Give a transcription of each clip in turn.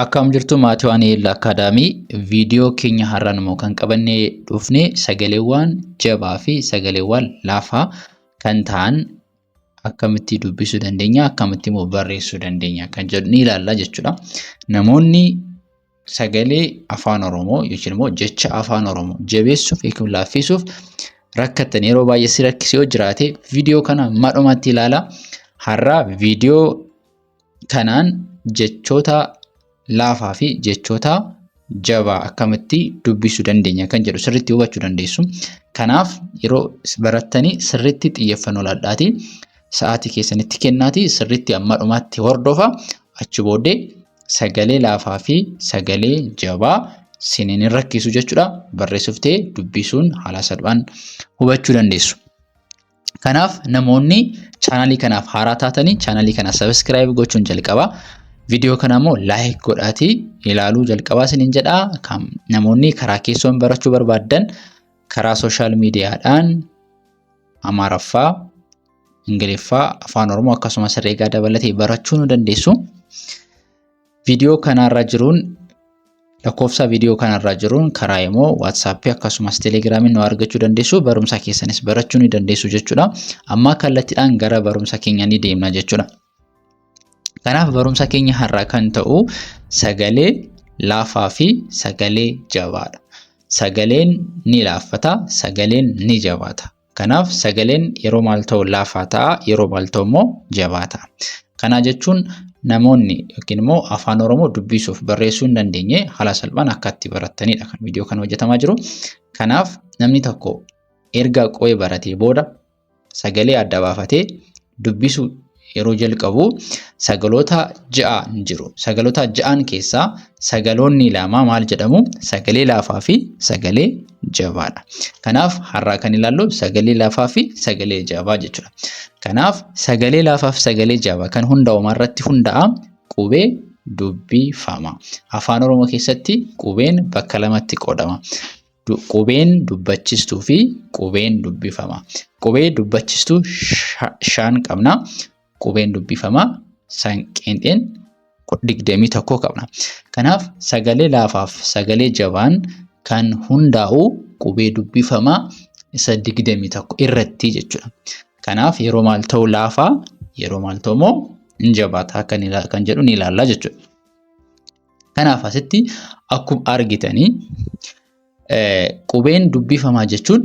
Akkam jirtu maatii waan Eelaa Akaadaamii viidiyoo keenya har'aan immoo kan qabannee dhufne sagaleewwan jabaa fi sagaleewwan laafaa kan ta'an akkamitti dubbisuu dandeenya, akkamitti immoo barreessuu dandeenya kan jedhu ni ilaalla jechuudha. Namoonni sagalee afaan Oromoo yookiin immoo jecha afaan Oromoo jabeessuuf yookiin laaffisuuf rakkatan yeroo baay'ee si rakkisee yoo jiraate viidiyoo kana madhumatti ilaala. Har'a viidiyoo kanaan jechoota laafaa fi jechoota jabaa akkamitti dubbisuu dandeenya kan jedhu sirriitti hubachuu dandeessu. Kanaaf yeroo barattanii sirriitti xiyyeeffannoo laadhaatii sa'aatii keessanitti kennaati sirriitti amma dhumaatti hordofa. Achi booddee sagalee laafaa fi sagalee jabaa siniin rakkisu jechuudha. Barreessuuf ta'ee dubbisuun haala salphaan hubachuu dandeessu. Kanaaf namoonni chaanalii kanaaf haaraa taatanii chaanalii kana subscribe gochuun jalqaba. Viidiyoo kana immoo like godhaatii ilaaluu jalqabaa siniin jedha. Namoonni karaa keessoon barachuu barbaadan karaa social miidiyaadhaan Amaaraffaa, Ingiliffaa, Afaan Oromoo akkasumas herreegaa dabalatee barachuu nu dandeessu. Viidiyoo kanarra jiruun lakkoofsa viidiyoo kanarra jiruun karaa immoo WhatsApp akkasumas Telegraamiin nu argachuu dandeessu. Barumsa keessanis barachuu ni dandeessu jechuudha. Amma kallattiidhaan gara barumsa keenya ni deemna jechuudha. Kanaaf barumsa keenya har'aa kan ta'u sagalee laafaa fi sagalee jabaadha. Sagaleen ni laaffata, sagaleen ni jabaata. Kanaaf sagaleen yeroo maal ta'u laafaa ta'a, yeroo maal ta'u immoo jabaa ta'a. Kana jechuun namoonni yookiin immoo afaan Oromoo dubbisuuf barreessuu hin dandeenye haala salphaan akka itti barattanidha kan viidiyoo kana hojjetamaa jiru. Kanaaf namni tokko erga qoo'ee baratee booda sagalee adda baafatee dubbisuu yeroo jalqabu sagaloota ja'an jiru. Sagaloota ja'an keessaa sagaloonni lama maal jedhamu? Sagalee laafaa fi sagalee jabaadha. Kanaaf har'aa kan ilaallu sagalee laafaa fi sagalee jabaa jechuudha. Kanaaf sagalee laafaa fi sagalee jabaa kan hundaa'u irratti hundaa'a qubee dubbifama. Afaan Oromoo keessatti qubeen bakka lamatti qoodama. Qubeen dubbachistuu fi qubeen dubbifama. Qubee dubbachistuu 5 qabna. Qubeen dubbifama qeenxeen 21 qabna. Kanaaf sagalee laafaaf sagalee jabaan kan hundaa'u qubee dubbifama isa 21 irratti jechuudha. Kanaaf yeroo maal ta'u laafaa, yeroo maal ta'u immoo jabaataa kan jedhu ni ilaalla jechuudha. Kanaaf asitti akkuma argitanii qubeen dubbifamaa jechuun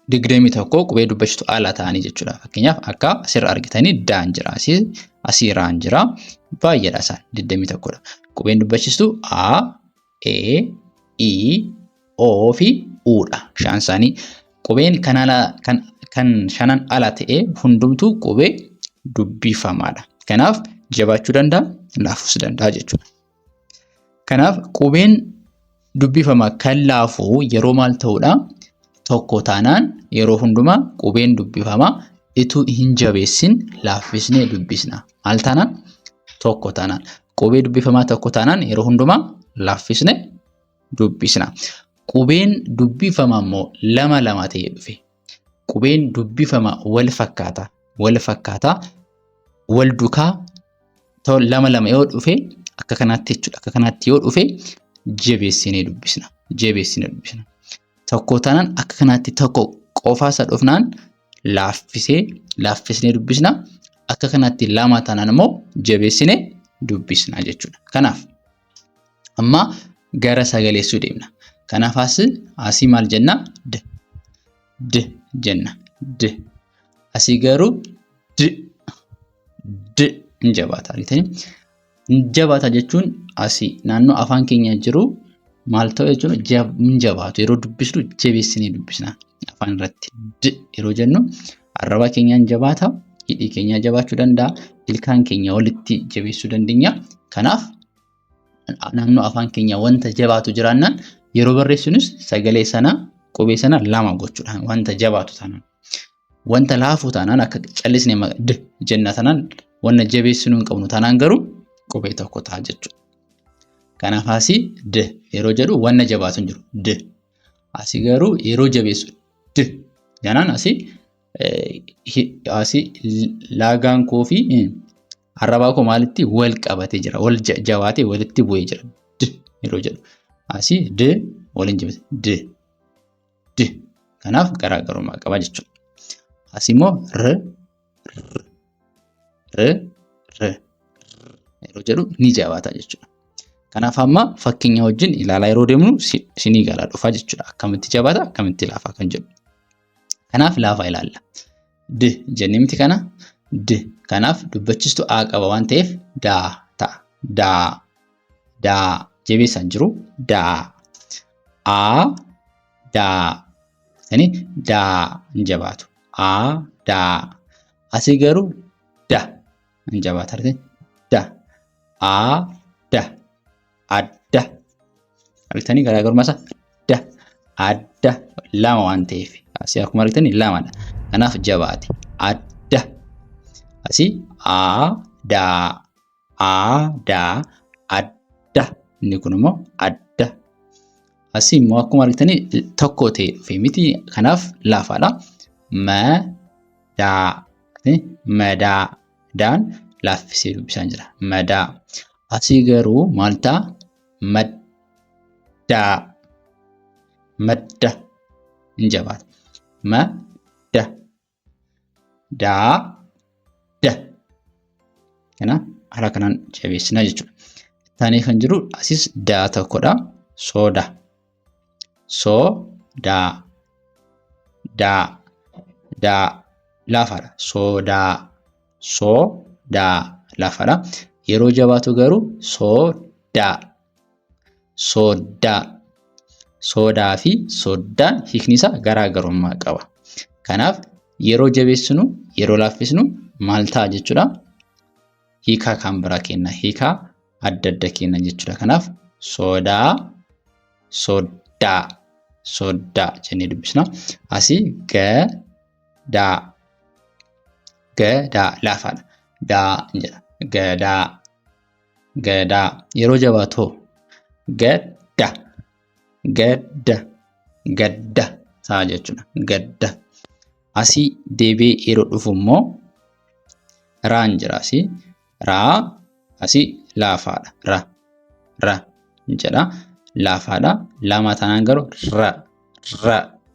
21 qubee dubbachistu ala ta'anii jechuudha. Fakkeenyaaf akka asirra argitanii daan jira, asii raan jira, baay'eedha isaan 21dha. Qubeen dubbachistu A, E, I, O fi U'dha. 5 isaanii qubeen kan shanan ala ta'e hundumtuu qubee dubbifamaadha. Kanaaf jabaachuu danda'a, laafuus danda'a jechuudha. Kanaaf qubeen dubbifama kan laafu yeroo maal ta'uudha? Tokko taanaan yeroo hundumaa qubeen dubbifama ituu hin jabeessin laaffisnee dubbisna. Maal taanaan? Tokko taanaan. Qubee dubbifamaa tokko taanaan yeroo hundumaa laaffisnee dubbisna. Qubeen dubbifama immoo lama ta'ee dhufe. Qubeen dubbifama wal fakkaata wal dukaa lama yoo dhufe akka kanaatti jechuudha. Akka kanaatti yoo dhufe jabeessinee dubbisna. Tokko taanaan akka kanaatti tokko qofaa isa dhufnaan laaffisnee dubbisna. Akka kanaatti lama taanaan immoo jabeessinee dubbisna jechuudha. Kanaaf amma gara sagaleessuu deemna. Kanaaf asii maal jenna? D jenna. Asii garuu d hin jabaata. Jabaata jechuun asii naannoo afaan keenya jiru maal ta'u jechuun hin jabaatu. Yeroo dubbisnu jabeessinee dubbisna. Afaan irratti d yeroo jennu arraba keenyaan jabaata, hidhii keenya jabaachuu danda'a, ilkaan keenya walitti jabeessuu dandeenya. Kanaaf naannoo afaan keenya wanta jabaatu jiraannaan yeroo barreessinus sagalee sana qubee sana lama gochuudhaan wanta jabaatu taanaan. Wanta laafuu taanaan akka callisnee d jenna taanaan wanta jabeessinuu hin qabnu taanaan garuu qubee tokko ta'a jechuudha. Kanaaf asii d yeroo jedhu wanna jabaatu hin jiru d. Asii garuu yeroo jabeessu d. Janaan asii laagaan koo fi arrabaa koo maalitti wal qabatee jira. Wal jabaatee walitti bu'ee jira. D yeroo jedhu. Asii d waliin jibate d d. Kanaaf garaagarummaa qaba jechuudha. Asii immoo r yeroo jedhu ni jabaata jechuudha. Kanaaf amma fakkeenya wajjin ilaalaa yeroo deemnu isinii galaa dhufa jechuudha. Akkamitti jabaata akkamitti laafaa kan jedhu. Kanaaf laafaa ilaalla. D jennee miti kana d. Kanaaf dubbachiistuu a qaba waan ta'eef daa ta'a. Daa jabeessaan jiru daa. Daa yani daa hin jabaatu. Daa. Asii garuu da hin jabaata. Da. Da. Adda. Argitanii garaagarummaa isaa da. Adda lama waan ta'eef asii akkuma argitanii lamadha. Kanaaf jabaate adda. Asii daa adda. Inni kun immoo adda. Asii immoo akkuma argitanii tokko ta'e dhufee miti. Kanaaf laafaadha. Madaa. Daan laaffisee dubbisaan jira. Madaa. Asii garuu maal ta'a? Madda hin jabaata. Madda. Da. Kana haala kanaan jabeessinaa jechuudha. Taanee kan jiru asis daa tokkodha. Sooda. Daa laafaadha. Soodaa laafaadha. Yeroo jabaatu garuu Soodaa fi soddaan hiikni isaa garaagarummaa qaba. Kanaaf yeroo jabeessinu yeroo laaffisnu maal ta'a jechuudha. Hiikaa kan biraa kenna. Hiikaa adda adda kenna jechuudha. Kanaaf soddaa jennee dubbisna. Asii gadaa laafaadha. Daa jedha. Gadaa yeroo jabaatu gadda ta'a jechuudha. Gadda. Asii deebi'ee yeroo dhufu immoo raan jira. Asii raa asii laafaadha. Ra jedha. Laafaadha. Lama tanaan garuu ra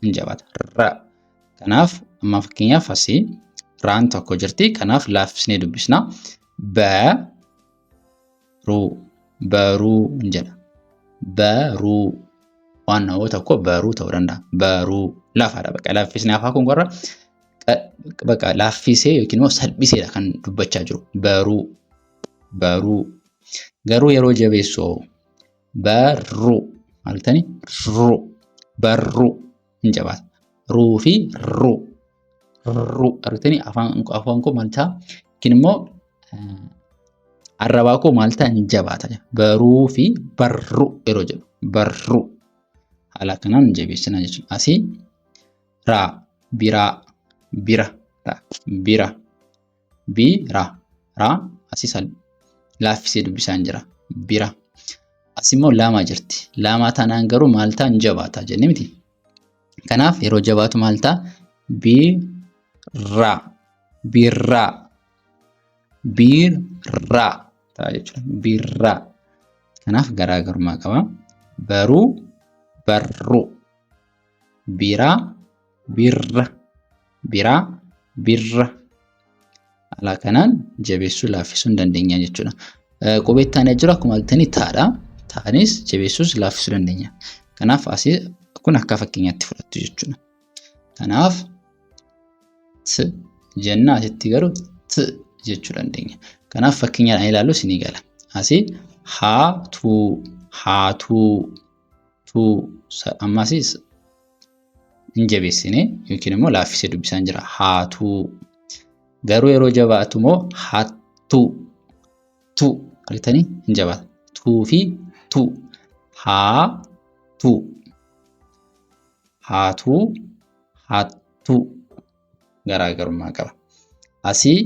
hin jabaata. Ra. Kanaaf amma fakkeenyaaf asii raan tokko jirti. Kanaaf laaffisnee dubbisna. Baruu hin jedha. Baruu waan nama tokko baruu ta'uu danda'a. Baruu laafaadha. Bakka laaffisnee afaan kun qorra bakka laaffisee yookiin immoo salphiseedha kan dubbachaa jiru. Baruu. Garuu yeroo jabeessu barruu maaltanii barruu hin jabaata. Ruu fi ruu argitanii afaan koo maal ta'a? Yookiin immoo arrabaa koo maal ta'a? Hin jabaata. Baruu fi barruu yeroo jedhu barruu. Haala kanaan jabeessinaa jechuudha. Asii raa bira raa asii laaffisee dubbisaan jira. Bira. Asii immoo lama jirti. Lama tanaan garuu maal ta'a? Hin jabaata jennee miti. Kanaaf yeroo jabaatu maal ta'a? Birraa ta'a jechuudha. Birraa. Kanaaf garaagarummaa qaba. Baruu. Birra. Haala kanaan jabeessuu laaffisuu hin dandeenya jechuudha. Qubee itti aanee jiru akkuma argitanii taadha. Taanis jabeessuus laaffisuu dandeenya. Kanaaf asii kun akka fakkeenyaatti fudhattu jechuudha. Kanaaf t jenna asitti garuu t jechuu dandeenya. Kanaaf fakkeenyaan ilaallu isinii gala. Asii haatuu ammasis hin jabeessine yookiin immoo laaffisee dubbisaan jira. Haatuu. Garuu yeroo jabaatu immoo hattuu. Argitanii hin jabaata. Tuu fi tuu. Hattuu. Garaagarummaa qaba. Asii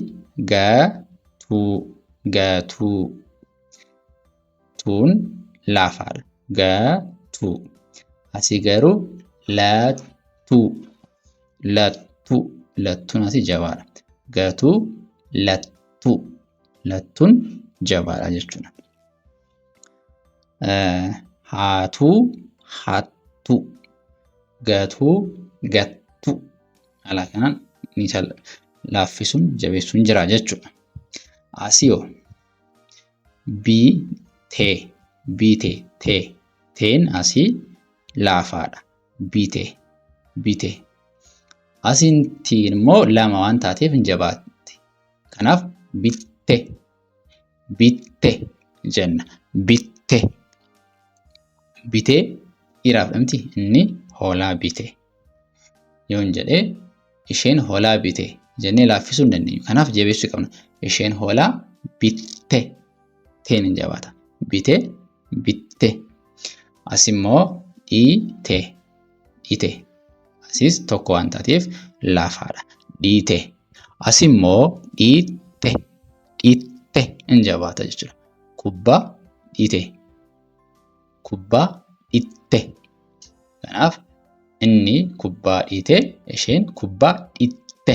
gatuu. Tuun laafaadha. Gatuu. Asii garuu lattuu. Lattuun asii jabaadha. Gatuu lattuu. lattuun jabaadha jechuudha. Haatuu, hattuu, gatuu, gattuu. Haala kanaan ni laaffisuun jabeessuun jira jechuudha. Asiyoo bitee, bitee, tee. Teen asii laafaadha. Bitee, bitee. Asiintiin immoo lama waan taateef hin jabaatti. Kanaaf bitte, bitte jenna. Bitte. Bitee dhiiraafdha miti inni hoolaa bitee. Yoon jedhee isheen hoolaa bitee jennee laaffisuu hin dandeenyu. Kanaaf jabeessuu qabna. Isheen hoolaa bitte. Teen hin jabaata. Bitee, bitte. Asimmoo dhiitee, dhiitee. Asis tokko waan taateef laafaadha. Dhiitee. Asimmoo dhiitte, dhiitte hin jabaata jechuudha. Kubbaa dhiitee, kubbaa dhiitte. Kanaaf inni kubbaa dhiitee, isheen kubbaa dhiitte.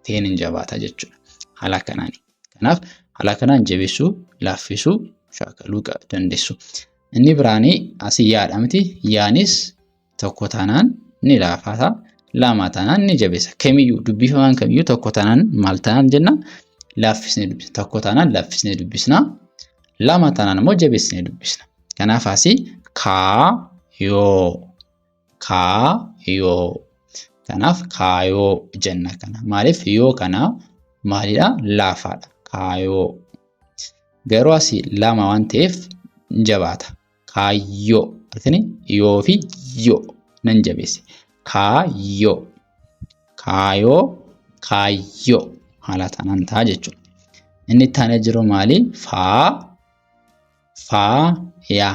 Teen hin jabaata jechuudha. Haala kanaani. Kanaaf haala kanaan jabeessuu, laaffisuu, shaakaluu dandeessu. Inni biraanii asii yaadha miti. Yaanis tokko taanaan ni laafata, lama taanaan ni jabeessa. Kamiyyuu dubbifamaan kamiyyuu tokko taanaan maal taanaan jenna? Laaffisnee dubbisna. Tokko taanaan laaffisnee dubbisna. Lama taanaan immoo jabeessinee dubbisna. Kanaaf asii kaayoo, kaayoo. Kanaaf kaayoo jenna kana. Maaliif yoo kana maalidha? Laafaadha. Kaayoo. Garuu asii lama waan ta'eef jabaata. Kaayyoo. Argitanii? Yoo fi yoo nan jabeesse. Kaayyoo. Kaayoo, kaayyoo. Haala tanaan ta'a jechuudha. Inni itti aanee jiru maali? Faaya.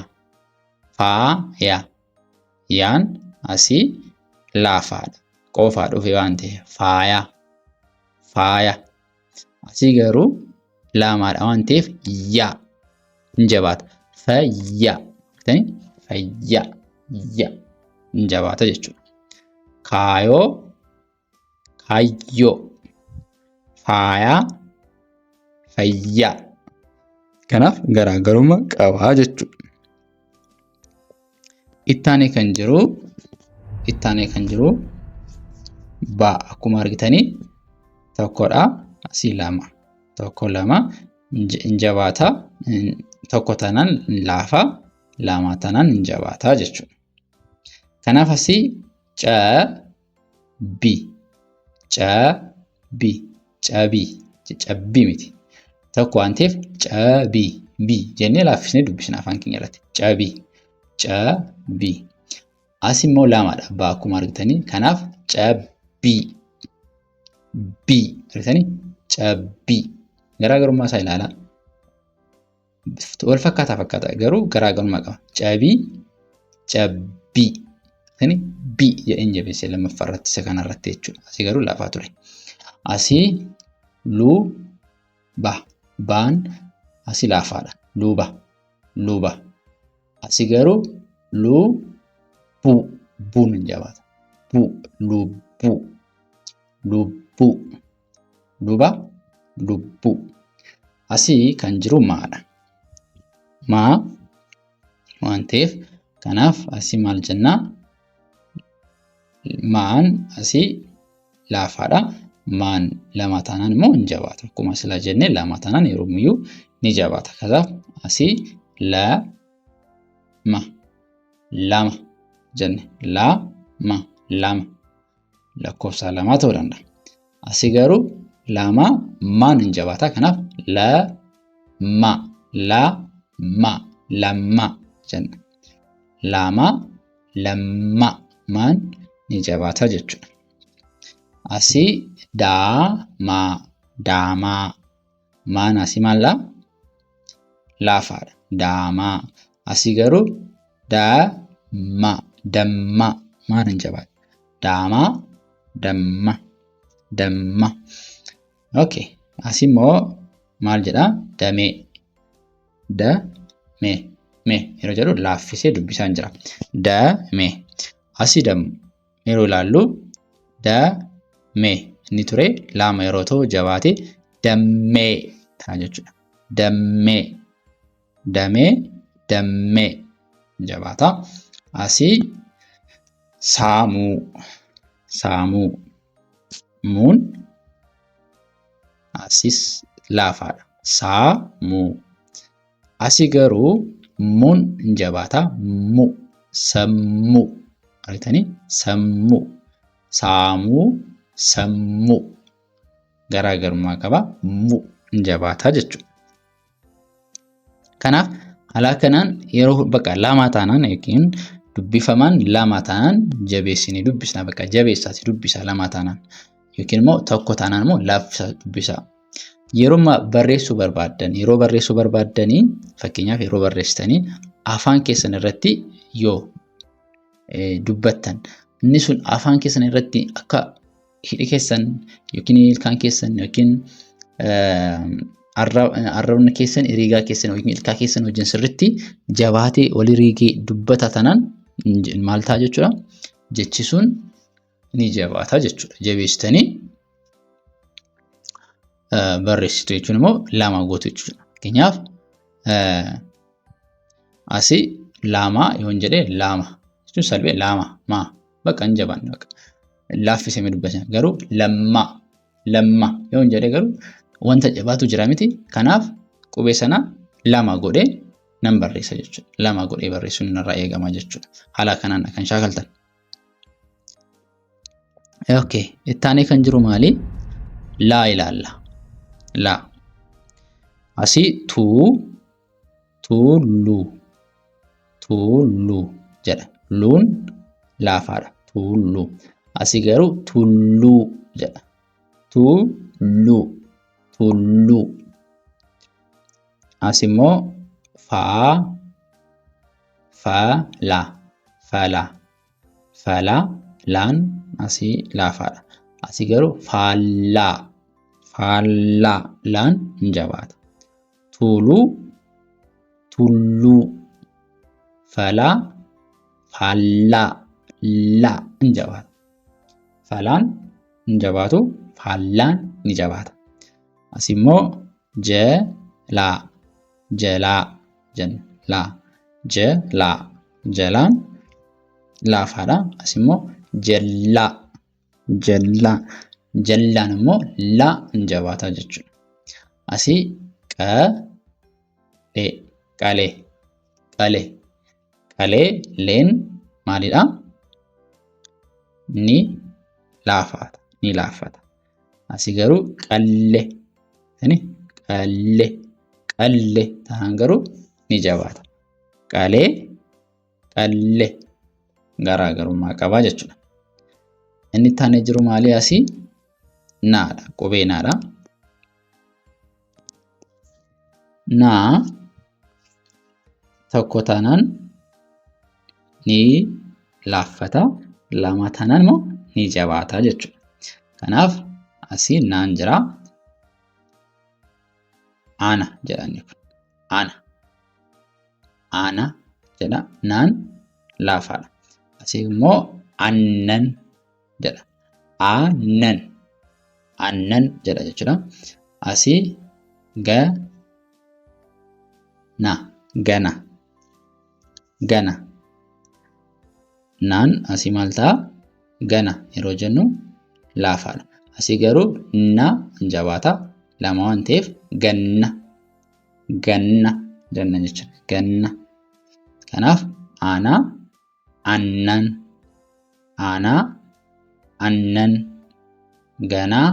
Faaya. Yaan asii laafaadha. Qofaa dhufe waan ta'eef faaya. Faaya. Asii garuu lamaadha waan ta'eef yaa hin jabaata. Fayyaa. Fayyaa. Ya hin jabaata jechuudha. Kaayoo, kaayyoo. Faayaa, fayyaa. Kanaaf garaagarummaa qabaa jechuudha. Itti aanee kan jiru baa akkuma argitanii tokkodha. Asii lama. Tokko lama hin jabaata. Tokko taanaan laafa. Lama taanaan hin jabaata jechuudha. Kanaaf asii cabii, cabii, cabii, cabbii miti. Tokko waan ta'eef cabii, bii jennee laaffisnee dubbisna afaan keenya irratti. Cabii, cabii. As immoo lamaadha baa akkuma argitanii. Kanaaf cabbii, bii argitanii? Cabbii. Garaagarummaa isaa ilaalaa. Wal fakkaata garuu garaagarummaa qaba. Cabii, cabbii. Kani bi jedheen jabeessee lammaffaa irratti isa kana irratti jechuudha. Asii garuu laafaa ture. Asii luba. Baan asii laafaadha. Luba, luba. Asii garuu lubbuu. Buun hin jabaata. Buu, lubbuu. Lubbuu. Luba, lubbuu. Asii kan jiru maadha. Maa waan ta'eef kanaaf asii maal jennaa? Maan asii laafaadha. Maan lama taanaan immoo hin jabaata. Akkuma sila jennee lama taanaan yeroomiyyuu ni jabaata. Kanaaf asii lama, lama jenne. Lama, lama. Lakkoofsa lamaa ta'uu danda'a. Asii garuu lama maan hin jabaata. Kanaaf lama, lama, lama jenna. Lama, lama maan ni jabaata jechuudha. Asii daamaa, daamaa. Maan asii maallaa? Laafaadha. Daamaa. Asii garuu damma, damma. Maan hin jabaata? Daamaa, damma, damma. Okay. Asii immoo maal jedhaa? Damee. Damee. Mee yeroo jedhu laaffisee dubbisaan jira. Damee. Asii yeroo ilaallu damee inni ture lama yeroo ta'u jabaate dammee ta'a jechuudha. dammee, damee, dammee jabaata. Asii saamuu, saamuu, muun asis laafaadha. Saamuu. Asii garuu muun hin jabaata. Mu, sammuu. Argitanii? Sammuu. Saamuu, sammuu. Garaagarummaa qaba. Mu hin jabaata jechuudha. Kanaaf haala kanaan yeroo bakka lama taanaan yookiin dubbifamaan lama taanaan jabeessinii dubbisna. Bakka jabeessaati dubbisa lama taanaan. Yookiin immoo tokko taanaan immoo laaffisa dubbisa. Yeroo barreessuu barbaaddanii fakkeenyaaf yeroo barreessitanii afaan keessan irratti yoo dubbattan inni sun afaan keessan irratti akka hidhi keessan yookiin ilkaan keessan yookiin arrabni keessan rigaa keessan yookiin ilkaa keessan wajjin sirriitti jabaatee walii rigee dubbata tanaan maal ta'a jechuudha. Jechi sun ni jabaata jechuudha. Jabeessitanii barreessitu jechuun immoo lama gootu jechuudha. Fakkeenyaaf asii lama yoon jedhee lama jechuun salphee lama maa bakka hin jabaanne bakka laaffisee dubbatan garuu lamma yoon jedhee garuu wanta jabaatu jira miti. Kanaaf qubee sana lama godhee nan barreessa jechuudha. Lama godhee barreessuun narraa eegama jechuudha. Haala kanaan kan shaakaltan. Okay, ittaanee kan jiru maali? Laa ilaalla. Laa. Asii tuuluu jedha. Luun laafaadha. Tuuluu. Asii garuu tulluu jedha. Tulluu. As immoo faala. Laan asii laafaadha. Asii garuu faallaa. Laan hin jabaata. Tulluu. Faallaa. Laa hin jabaata. Faalaan hin jabaatu. Faallaan ni jabaata. As immoo jalaa jenna. Jalaan laafaadha. As immoo jallaan immoo laa hin jabaata jechuudha. Asii qalee leen maalidha? Ni laaffata. Asii garuu qallee taanaan garuu ni jabaata. Qalee garaagarummaa qaba jechuudha. Inni taanee jiru maali asii? Naadha. Qubee naadha. Naa tokko taanaan ni laaffata. Lama taanaan immoo ni jabaata jechuudha. Kanaaf asii naan jira. Ana jedhani kun. Ana jedha. Naan laafaadha. Asii immoo aannan jedha. Aannan jedha jechuudha. Asii gana. Naan asii maal ta'a? Gana yeroo jennu laafaadha. Asii garuu na hin jabaata. Lama waan ta'eef ganna jenna jechuudha. Ganna. Kanaaf aanaa, aannan, ganaa,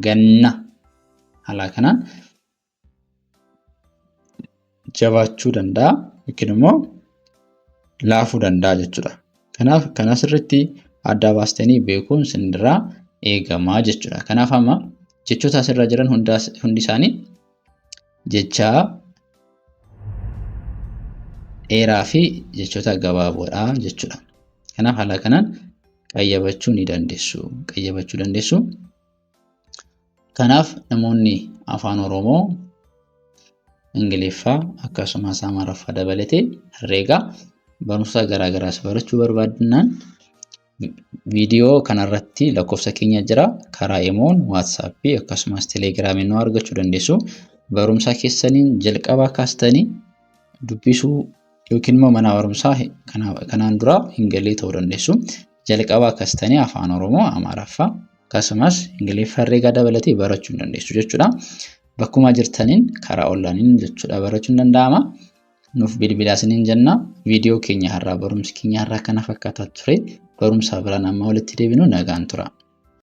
ganna. Haala kanaan jabaachuu danda'a yookiin immoo laafuu danda'a jechuudha. Kanaaf kan asirratti adda baastanii beekuun sinirraa eegamaa jechuudha. Kanaaf amma jechoota asirra jiran hundi isaanii jecha dheeraa fi jechoota gabaaboodha jechuudha. Kanaaf haala kanaan qayyabachuu dandeessu. Kanaaf namoonni afaan Oromoo, Ingiliffaa akkasumas Amaaraffaa dabalatee herreegaa barumsa garaagaraas barachuu barbaadnaan viidiyoo kanarratti lakkoofsa keenya jira. Karaa Imoon, WhatsApp akkasumas Telegiraamiin nu argachuu dandeessu. barumsa keessaniin jalqabaa kaastanii dubbisuu yookiin immoo mana barumsaa kanaan dura hin galle ta'uu dandeessu. Jalqabaa kaastanii afaan Oromoo, Amaaraffaa akkasumas Ingiliffaa herreega dabalatee barachuu dandeessu jechuudha. Bakkuma jirtaniin karaa onlaayiniin jechuudha barachuun danda'ama. Nuuf bilbilaa isiniin jenna. Viidiyoo keenya har'aa barumsi keenya har'aa kana fakkaataa ture. Barumsa biraan amma walitti deebinu nagaan tura.